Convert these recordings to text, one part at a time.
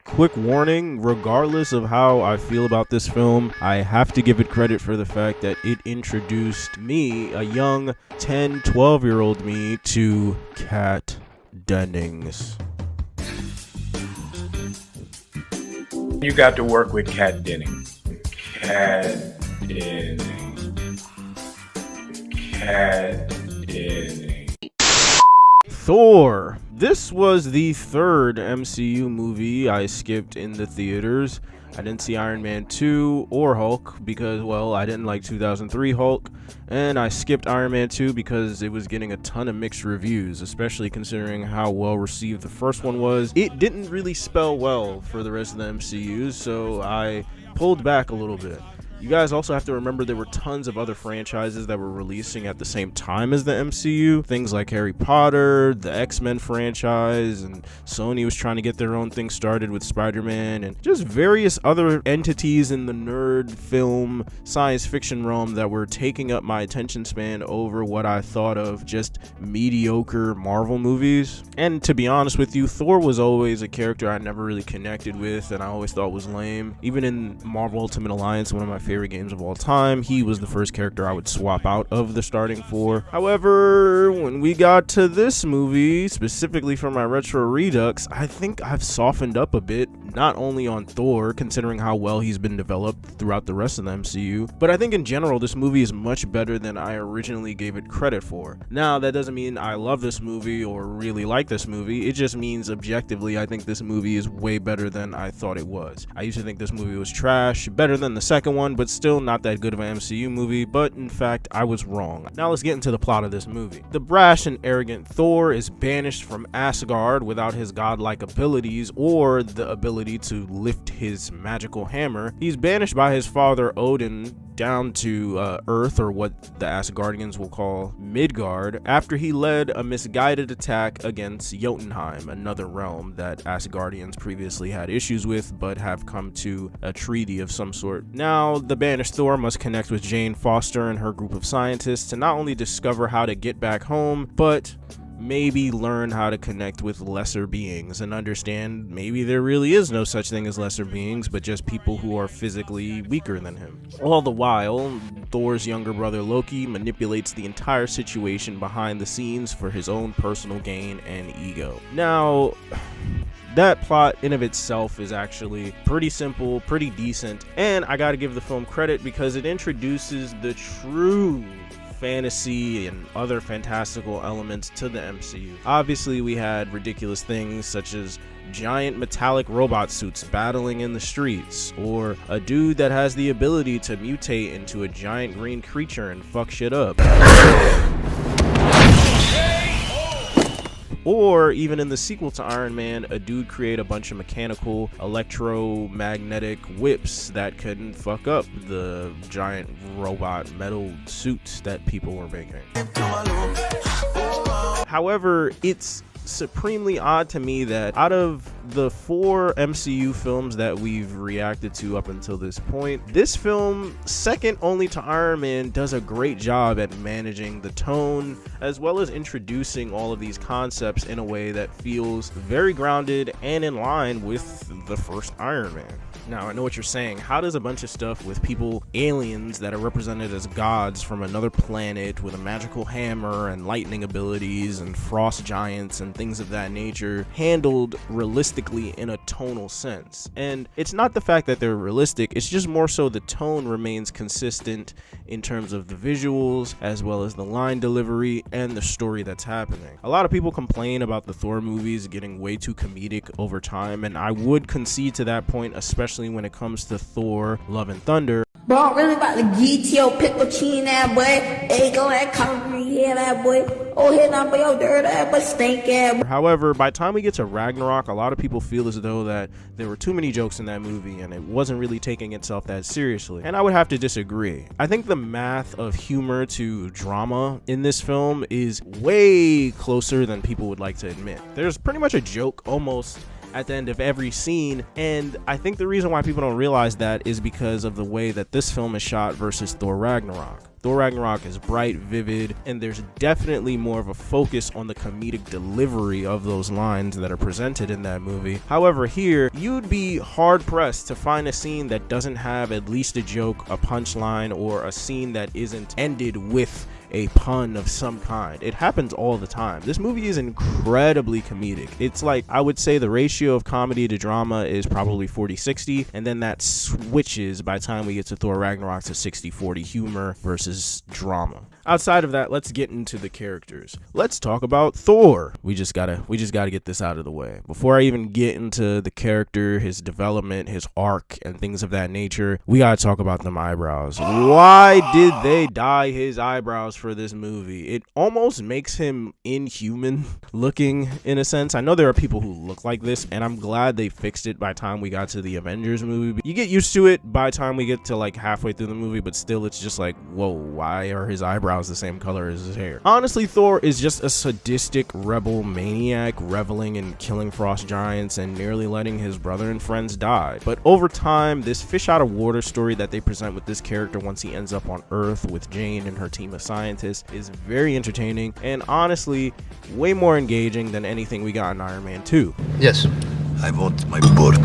Quick warning, regardless of how I feel about this film, I have to give it credit for the fact that it introduced me, a young 10, 12-year-old me, to Kat Dennings. You got to work with Kat Dennings. Kat Dennings. Kat Dennings. THOR. This was the third MCU movie I skipped in the theaters. I didn't see Iron Man 2 or Hulk because, well, I didn't like 2003 Hulk, and I skipped Iron Man 2 because it was getting a ton of mixed reviews, especially considering how well received the first one was. It didn't really spell well for the rest of the MCU, so I pulled back a little bit. You guys also have to remember there were tons of other franchises that were releasing at the same time as the MCU. Things like Harry Potter, the X-Men franchise, and Sony was trying to get their own thing started with Spider-Man, and just various other entities in the nerd film science fiction realm that were taking up my attention span over what I thought of just mediocre Marvel movies. And to be honest with you, Thor was always a character I never really connected with and I always thought was lame. Even in Marvel Ultimate Alliance, one of my favorite games of all time, he was the first character I would swap out of the starting four. However, when we got to this movie, specifically for my retro Redux, I think I've softened up a bit, not only on Thor, considering how well he's been developed throughout the rest of the MCU, but I think in general this movie is much better than I originally gave it credit for. Now, that doesn't mean I love this movie or really like this movie, it just means objectively I think this movie is way better than I thought it was. I used to think this movie was trash, better than the second one, but still not that good of an MCU movie, but in fact I was wrong. Now let's get into the plot of this movie. The brash and arrogant Thor is banished from Asgard without his godlike abilities or the ability to lift his magical hammer. He's banished by his father Odin down to Earth, or what the Asgardians will call Midgard, after he led a misguided attack against Jotunheim, another realm that Asgardians previously had issues with but have come to a treaty of some sort. Now, the banished Thor must connect with Jane Foster and her group of scientists to not only discover how to get back home, but maybe learn how to connect with lesser beings and understand maybe there really is no such thing as lesser beings, but just people who are physically weaker than him. All the while, Thor's younger brother Loki manipulates the entire situation behind the scenes for his own personal gain and ego. Now, that plot in of itself is actually pretty simple, pretty decent, and I gotta give the film credit because it introduces the true fantasy and other fantastical elements to the MCU. Obviously, we had ridiculous things such as giant metallic robot suits battling in the streets, or a dude that has the ability to mutate into a giant green creature and fuck shit up. Or even in the sequel to Iron Man, a dude create a bunch of mechanical electromagnetic whips that couldn't fuck up the giant robot metal suits that people were making. However, it's supremely odd to me that out of the 4 MCU films that we've reacted to up until this point, this film, second only to Iron Man, does a great job at managing the tone as well as introducing all of these concepts in a way that feels very grounded and in line with the first Iron Man. Now, I know what you're saying. How does a bunch of stuff with people, aliens that are represented as gods from another planet with a magical hammer and lightning abilities and frost giants and things of that nature, handled realistically in a tonal sense? And it's not the fact that they're realistic, it's just more so the tone remains consistent in terms of the visuals as well as the line delivery and the story that's happening. A lot of people complain about the Thor movies getting way too comedic over time, and I would concede to that point, especially when it comes to Thor Love and Thunder. Bro, I'm really about to get your pickle chin that boy. Hey, go that cover here, that boy. Oh, hit up your dirt ass, but stink ass. However, by the time we get to Ragnarok, a lot of people feel as though that there were too many jokes in that movie and it wasn't really taking itself that seriously. And I would have to disagree. I think the math of humor to drama in this film is way closer than people would like to admit. There's pretty much a joke almost at the end of every scene. And I think the reason why people don't realize that is because of the way that this film is shot versus Thor Ragnarok. Thor Ragnarok is bright, vivid, and there's definitely more of a focus on the comedic delivery of those lines that are presented in that movie. However, here, you'd be hard-pressed to find a scene that doesn't have at least a joke, a punchline, or a scene that isn't ended with a pun of some kind. It happens all the time. This movie is incredibly comedic. It's like, I would say the ratio of comedy to drama is probably 40-60, and then that switches by the time we get to Thor Ragnarok to 60-40 humor versus drama. Outside of that, let's get into the characters. Let's talk about Thor. We just gotta get this out of the way. Before I even get into the character, his development, his arc, and things of that nature, we gotta talk about them eyebrows. Why did they dye his eyebrows for this movie? It almost makes him inhuman looking in a sense. I know there are people who look like this, and I'm glad they fixed it by the time we got to the Avengers movie. But you get used to it by the time we get to like halfway through the movie, but still it's just like, whoa, why are his eyebrows the same color as his hair? Honestly, Thor is just a sadistic rebel maniac reveling in killing frost giants and nearly letting his brother and friends die. But over time, this fish out of water story that they present with this character once he ends up on Earth with Jane and her team of scientists is very entertaining and honestly way more engaging than anything we got in Iron Man 2. Yes. I want my board.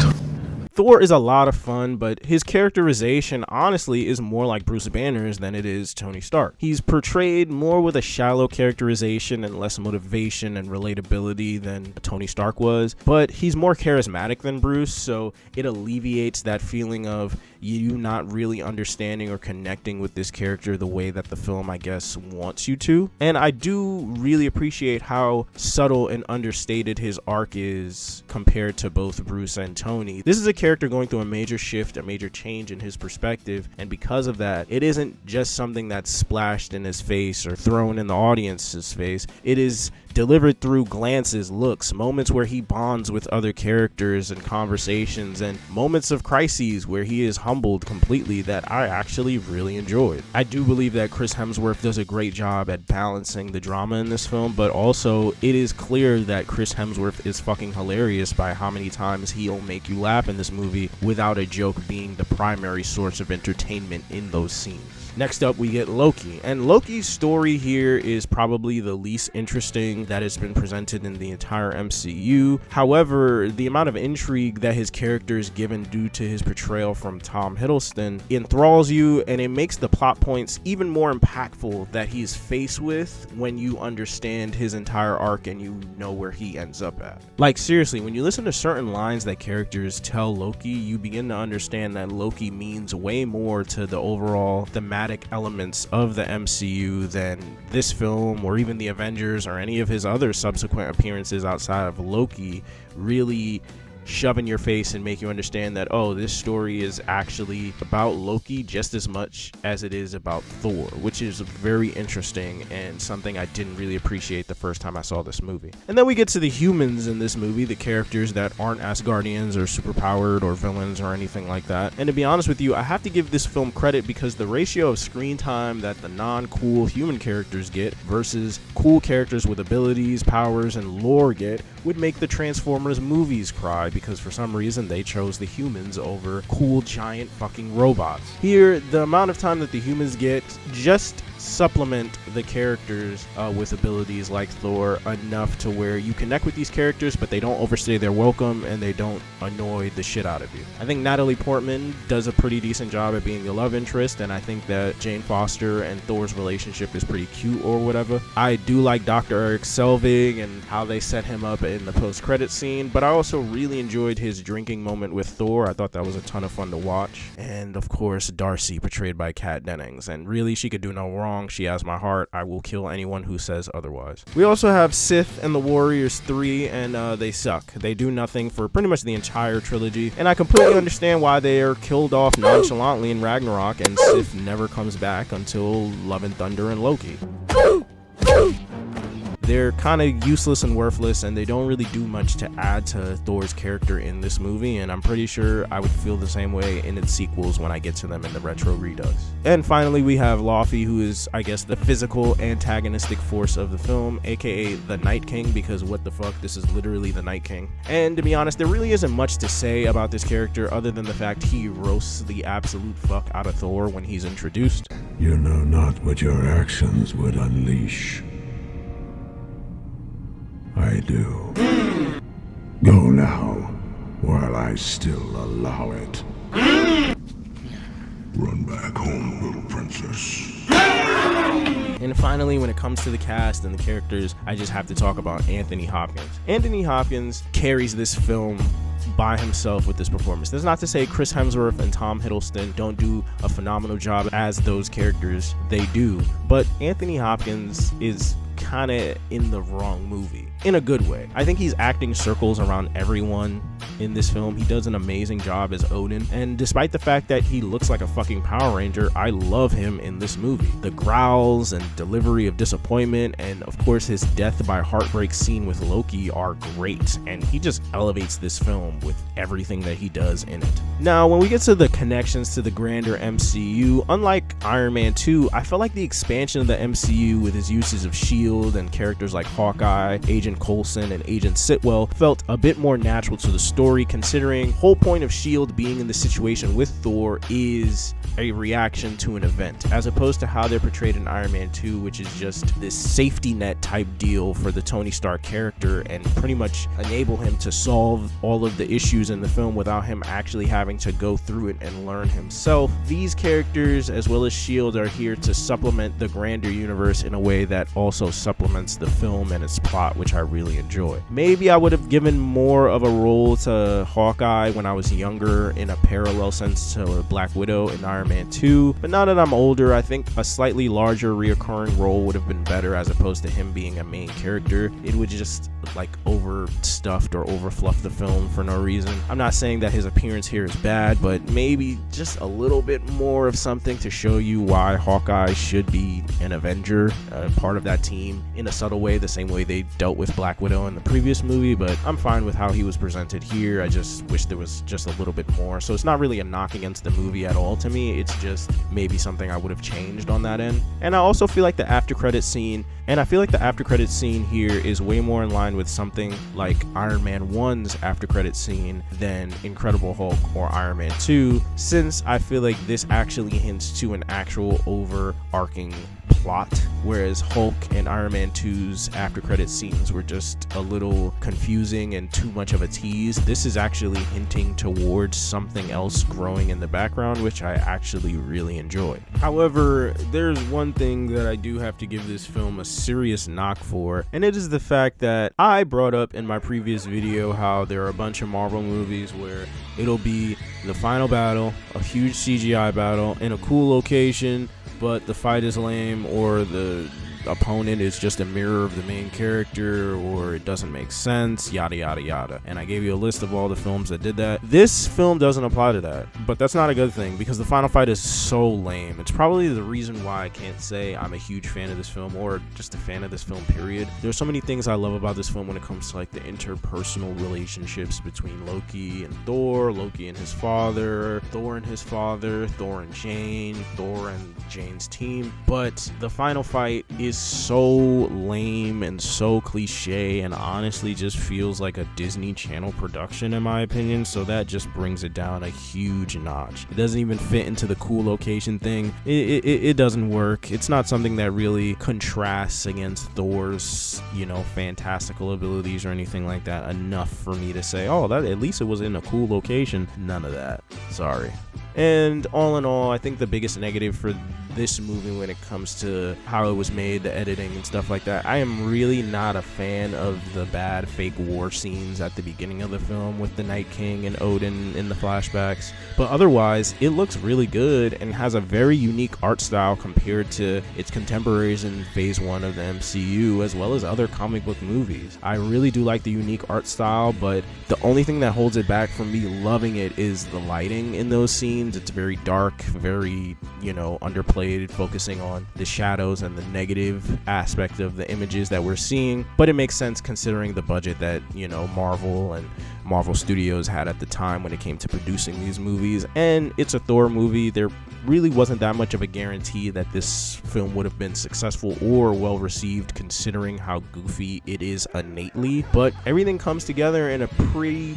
Thor is a lot of fun, but his characterization honestly is more like Bruce Banner's than it is Tony Stark. He's portrayed more with a shallow characterization and less motivation and relatability than Tony Stark was, but he's more charismatic than Bruce, so it alleviates that feeling of you not really understanding or connecting with this character the way that the film, I guess, wants you to. And I do really appreciate how subtle and understated his arc is compared to both Bruce and Tony. This is a character going through a major shift, a major change in his perspective, and because of that, it isn't just something that's splashed in his face or thrown in the audience's face. It is delivered through glances, looks, moments where he bonds with other characters and conversations, and moments of crises where he is humbled completely that I actually really enjoyed. I do believe that Chris Hemsworth does a great job at balancing the drama in this film, but also it is clear that Chris Hemsworth is fucking hilarious by how many times he'll make you laugh in this movie without a joke being the primary source of entertainment in those scenes. Next up, we get Loki, and Loki's story here is probably the least interesting that has been presented in the entire MCU. However, the amount of intrigue that his character is given due to his portrayal from Tom Hiddleston enthralls you, and it makes the plot points even more impactful that he's faced with when you understand his entire arc and you know where he ends up at. Like, seriously, when you listen to certain lines that characters tell Loki, you begin to understand that Loki means way more to the overall thematic elements of the MCU than this film or even the Avengers or any of his other subsequent appearances outside of Loki really shove in your face and make you understand that, oh, this story is actually about Loki just as much as it is about Thor, which is very interesting and something I didn't really appreciate the first time I saw this movie. And then we get to the humans in this movie, the characters that aren't Asgardians or superpowered or villains or anything like that. And to be honest with you, I have to give this film credit because the ratio of screen time that the non-cool human characters get versus cool characters with abilities, powers, and lore get would make the Transformers movies cry, because for some reason they chose the humans over cool giant fucking robots. Here, the amount of time that the humans get just supplement the characters with abilities like Thor enough to where you connect with these characters, but they don't overstay their welcome and they don't annoy the shit out of you. I think Natalie Portman does a pretty decent job at being the love interest, and I think that Jane Foster and Thor's relationship is pretty cute or whatever. I do like Dr. Eric Selvig and how they set him up in the post-credit scene, but I also really enjoyed his drinking moment with Thor. I thought that was a ton of fun to watch. And of course, Darcy, portrayed by Kat Dennings, and really she could do no wrong. She has my heart. I will kill anyone who says otherwise. We also have Sith and the Warriors 3, and they suck. They do nothing for pretty much the entire trilogy, and I completely understand why they are killed off nonchalantly in Ragnarok, and Sith never comes back until Love and Thunder and Loki. they're kind of useless and worthless, and they don't really do much to add to Thor's character in this movie, and I'm pretty sure I would feel the same way in its sequels when I get to them in the retro Redux. And finally, we have Laufey, who is, I guess, the physical antagonistic force of the film, aka the Night King, because what the fuck, this is literally the Night King. And to be honest, there really isn't much to say about this character other than the fact he roasts the absolute fuck out of Thor when he's introduced. You know not what your actions would unleash. I do. Go now, while I still allow it. Run back home, little princess. And finally, when it comes to the cast and the characters, I just have to talk about Anthony Hopkins. Anthony Hopkins carries this film by himself with this performance. That's not to say Chris Hemsworth and Tom Hiddleston don't do a phenomenal job as those characters. They do. But Anthony Hopkins is kind of in the wrong movie in a good way. I think he's acting circles around everyone in this film. He does an amazing job as Odin, and despite the fact that he looks like a fucking Power Ranger, I love him in this movie. The growls and delivery of disappointment, and of course his death by heartbreak scene with Loki are great, and he just elevates this film with everything that he does in it. Now, when we get to the connections to the grander MCU, unlike Iron Man 2, I felt like the expansion of the MCU with his uses of S.H.I.E.L.D. and characters like Hawkeye, Agent Coulson, and Agent Sitwell felt a bit more natural to the story, considering whole point of S.H.I.E.L.D. being in the situation with Thor is a reaction to an event, as opposed to how they're portrayed in Iron Man 2, which is just this safety net type deal for the Tony Stark character and pretty much enable him to solve all of the issues in the film without him actually having to go through it and learn himself. These characters, as well as S.H.I.E.L.D., are here to supplement the grander universe in a way that also supplements the film and its plot, which I really enjoy. Maybe I would have given more of a role to Hawkeye when I was younger in a parallel sense to Black Widow in Iron Man 2, but now that I'm older, I think a slightly larger reoccurring role would have been better as opposed to him being a main character. It would just like overstuffed or overfluffed the film for no reason. I'm not saying that his appearance here is bad, but maybe just a little bit more of something to show you why Hawkeye should be an Avenger, part of that team in a subtle way, the same way they dealt with Black Widow in the previous movie. But I'm fine with how he was presented here. I just wish there was just a little bit more. So it's not really a knock against the movie at all to me. It's just maybe something I would have changed on that end. And I also feel like the after credit scene here is way more in line with something like Iron Man 1's after credit scene than Incredible Hulk or Iron Man 2, since I feel like this actually hints to an actual overarching plot, whereas Hulk and Iron Man 2's after credit scenes were just a little confusing and too much of a tease. This is actually hinting towards something else growing in the background, which I actually really enjoyed. However, there's one thing that I do have to give this film a serious knock for, and it is the fact that I brought up in my previous video how there are a bunch of Marvel movies where it'll be the final battle, a huge CGI battle in a cool location, but the fight is lame, or the opponent is just a mirror of the main character, or it doesn't make sense, yada yada yada. And I gave you a list of all the films that did that. This film doesn't apply to that, but that's not a good thing because the final fight is so lame. It's probably the reason why I can't say I'm a huge fan of this film, or just a fan of this film period. There's so many things I love about this film when it comes to like the interpersonal relationships between Loki and Thor, Loki and his father, Thor and his father, Thor and Jane, Thor and Jane's team. But the final fight is so lame and so cliche, and honestly just feels like a Disney Channel production in my opinion, so that just brings it down a huge notch. It doesn't even fit into the cool location thing. It doesn't work. It's not something that really contrasts against Thor's, you know, fantastical abilities or anything like that enough for me to say, oh, that at least it was in a cool location. None of that. Sorry. And all in all, I think the biggest negative for this movie when it comes to how it was made, the editing and stuff like that, I am really not a fan of the bad fake war scenes at the beginning of the film with the Night King and Odin in the flashbacks. But otherwise, it looks really good and has a very unique art style compared to its contemporaries in phase 1 of the MCU, as well as other comic book movies. I really do like the unique art style, but the only thing that holds it back from me loving it is the lighting in those scenes. It's very dark, very, you know, underplayed underplayed, focusing on the shadows and the negative aspect of the images that we're seeing. But it makes sense considering the budget that, you know, Marvel and Marvel Studios had at the time when it came to producing these movies. And it's a Thor movie. There really wasn't that much of a guarantee that this film would have been successful or well received considering how goofy it is innately, but everything comes together in a pretty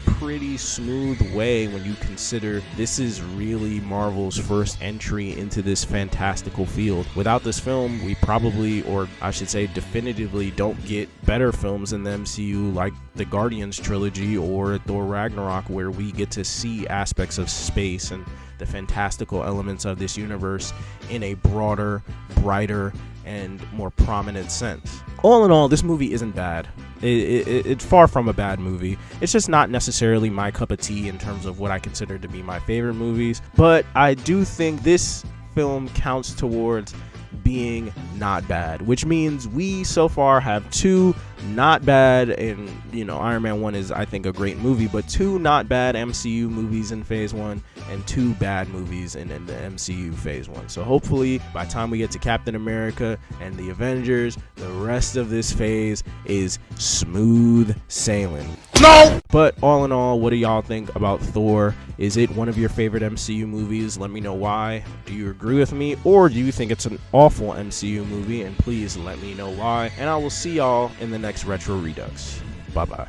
smooth way when you consider this is really Marvel's first entry into this fantastical field. Without this film, we probably, or I should say definitively, don't get better films in the MCU like the Guardians trilogy or Thor Ragnarok, where we get to see aspects of space and the fantastical elements of this universe in a broader, brighter, and more prominent sense. All in all, this movie isn't bad. It's far from a bad movie. It's just not necessarily my cup of tea in terms of what I consider to be my favorite movies, but I do think this film counts towards being not bad, which means we so far have 2 not bad, and you know, Iron Man 1 is, I think, a great movie, but 2 not bad MCU movies in phase 1 and 2 bad movies in the MCU phase 1. So hopefully by the time we get to Captain America and the Avengers, the rest of this phase is smooth sailing. No! But all in all, what do y'all think about Thor? Is it one of your favorite MCU movies? Let me know why. Do you agree with me, or do you think it's an awful MCU movie? And please let me know why. And I will see y'all in the next Retro Redux. Bye bye.